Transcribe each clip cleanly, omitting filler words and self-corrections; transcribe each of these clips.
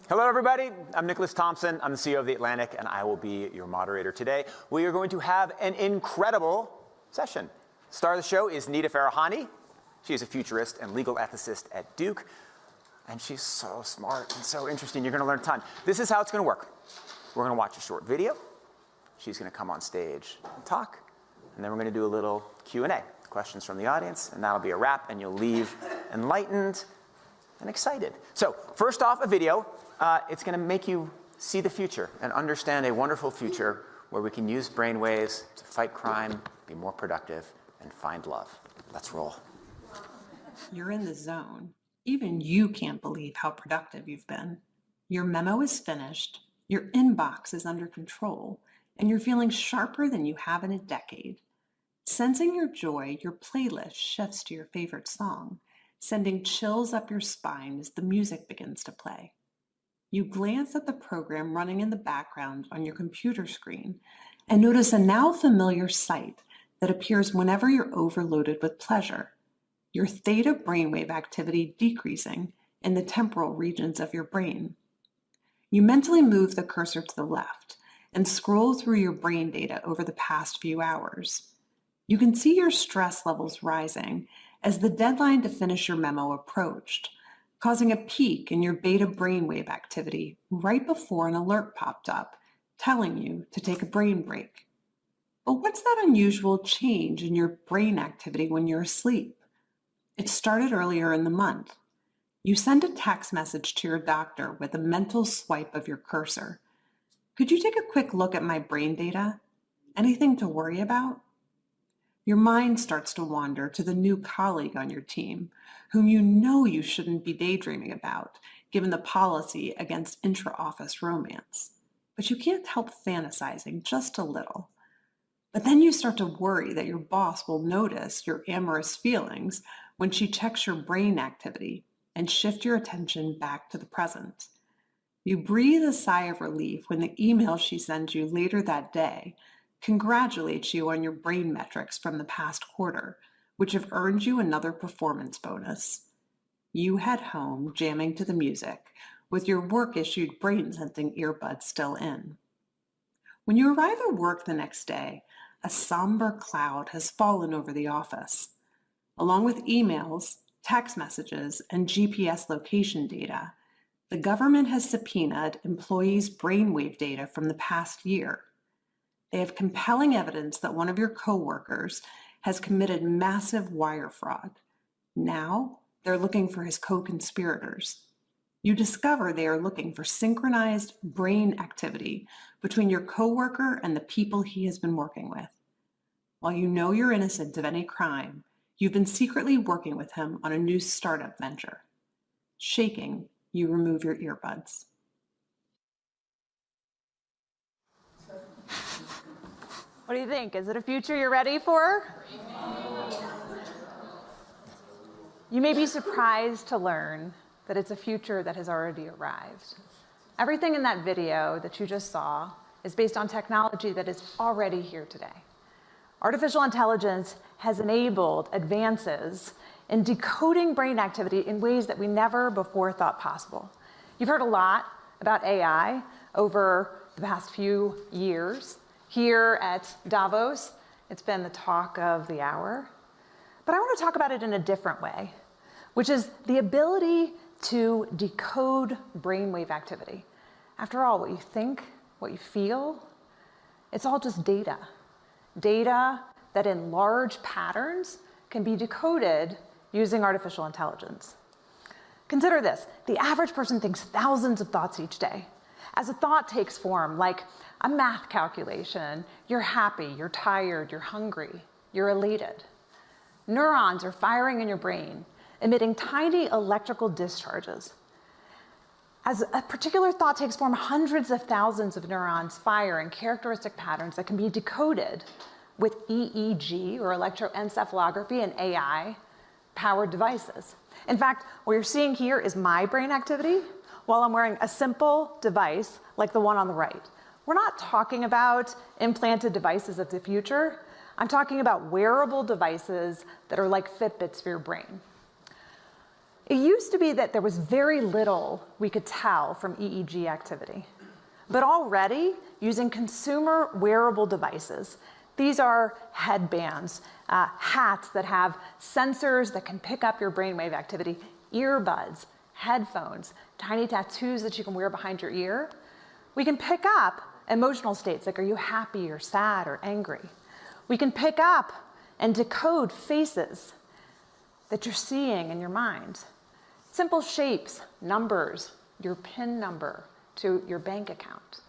Hello, everybody. I'm Nicholas Thompson. I'm the CEO of The Atlantic, and I will be your moderator today. We are going to have an incredible session. Star of the show is Nita Farahani. She is a futurist and legal ethicist at Duke, and she's so smart and so interesting. You're going to learn a ton. This is how it's going to work. We're going to watch a short video. She's going to come on stage and talk, and then we're going to do a little Q&A, questions from the audience, and that'll be a wrap, and you'll leave enlightened and excited. So first off, a video. It's going to make you see the future and understand a wonderful future where we can use brainwaves to fight crime, be more productive, and find love. Let's roll. You're in the zone. Even you can't believe how productive you've been. Your memo is finished, your inbox is under control, and you're feeling sharper than you have in a decade. Sensing your joy, your playlist shifts to your favorite song, sending chills up your spine as the music begins to play. You glance at the program running in the background on your computer screen and notice a now familiar sight that appears whenever you're overloaded with pleasure. Your theta brainwave activity decreasing in the temporal regions of your brain. You mentally move the cursor to the left and scroll through your brain data over the past few hours. You can see your stress levels rising as the deadline to finish your memo approached, causing a peak in your beta brainwave activity right before an alert popped up, telling you to take a brain break. But what's that unusual change in your brain activity when you're asleep? It started earlier in the month. You send a text message to your doctor with a mental swipe of your cursor. Could you take a quick look at my brain data? Anything to worry about? Your mind starts to wander to the new colleague on your team, whom you know you shouldn't be daydreaming about, given the policy against intra-office romance. But you can't help fantasizing just a little. But then you start to worry that your boss will notice your amorous feelings when she checks your brain activity and shift your attention back to the present. You breathe a sigh of relief when the email she sends you later that day congratulates you on your brain metrics from the past quarter, which have earned you another performance bonus. You head home jamming to the music, with your work-issued brain-sensing earbuds still in. When you arrive at work the next day, a somber cloud has fallen over the office. Along with emails, text messages, and GPS location data, the government has subpoenaed employees' brainwave data from the past year. They have compelling evidence that one of your coworkers has committed massive wire fraud. Now, they're looking for his co-conspirators. You discover they are looking for synchronized brain activity between your coworker and the people he has been working with. While you know you're innocent of any crime, you've been secretly working with him on a new startup venture. Shaking, you remove your earbuds. What do you think? Is it a future you're ready for? You may be surprised to learn that it's a future that has already arrived. Everything in that video that you just saw is based on technology that is already here today. Artificial intelligence has enabled advances in decoding brain activity in ways that we never before thought possible. You've heard a lot about AI over the past few years. Here at Davos, it's been the talk of the hour. But I want to talk about it in a different way, which is the ability to decode brainwave activity. After all, what you think, what you feel, it's all just data. Data that in large patterns can be decoded using artificial intelligence. Consider this. The average person thinks thousands of thoughts each day. As a thought takes form, like a math calculation, you're happy, you're tired, you're hungry, you're elated. Neurons are firing in your brain, emitting tiny electrical discharges. As a particular thought takes form, hundreds of thousands of neurons fire in characteristic patterns that can be decoded with EEG, or electroencephalography, and AI-powered devices. In fact, what you're seeing here is my brain activity while I'm wearing a simple device like the one on the right. We're not talking about implanted devices of the future. I'm talking about wearable devices that are like Fitbits for your brain. It used to be that there was very little we could tell from EEG activity. But already, using consumer wearable devices, these are headbands, hats that have sensors that can pick up your brainwave activity, earbuds, headphones, tiny tattoos that you can wear behind your ear. We can pick up emotional states like, are you happy or sad or angry? We can pick up and decode faces that you're seeing in your mind. Simple shapes, numbers, your PIN number to your bank account.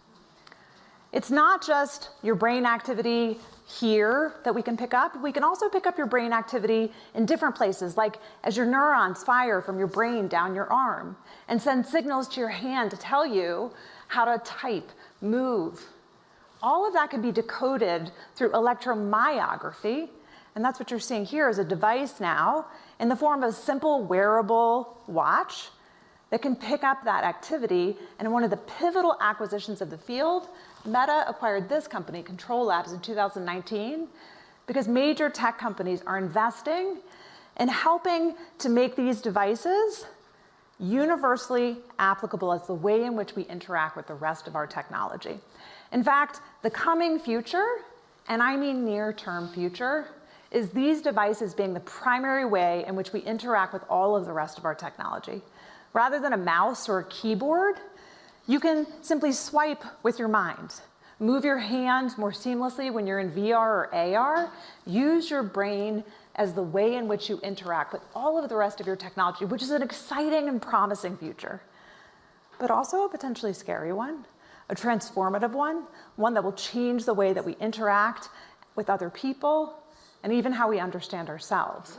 It's not just your brain activity here that we can pick up. We can also pick up your brain activity in different places, like as your neurons fire from your brain down your arm and send signals to your hand to tell you how to type, move. All of that can be decoded through electromyography, and that's what you're seeing here is a device now in the form of a simple wearable watch that can pick up that activity. And in one of the pivotal acquisitions of the field, Meta acquired this company, Control Labs, in 2019, because major tech companies are investing in helping to make these devices universally applicable as the way in which we interact with the rest of our technology. In fact, the coming future, and I mean near-term future, is these devices being the primary way in which we interact with all of the rest of our technology. Rather than a mouse or a keyboard, you can simply swipe with your mind, move your hand more seamlessly when you're in VR or AR, use your brain as the way in which you interact with all of the rest of your technology, which is an exciting and promising future, but also a potentially scary one, a transformative one that will change the way that we interact with other people and even how we understand ourselves.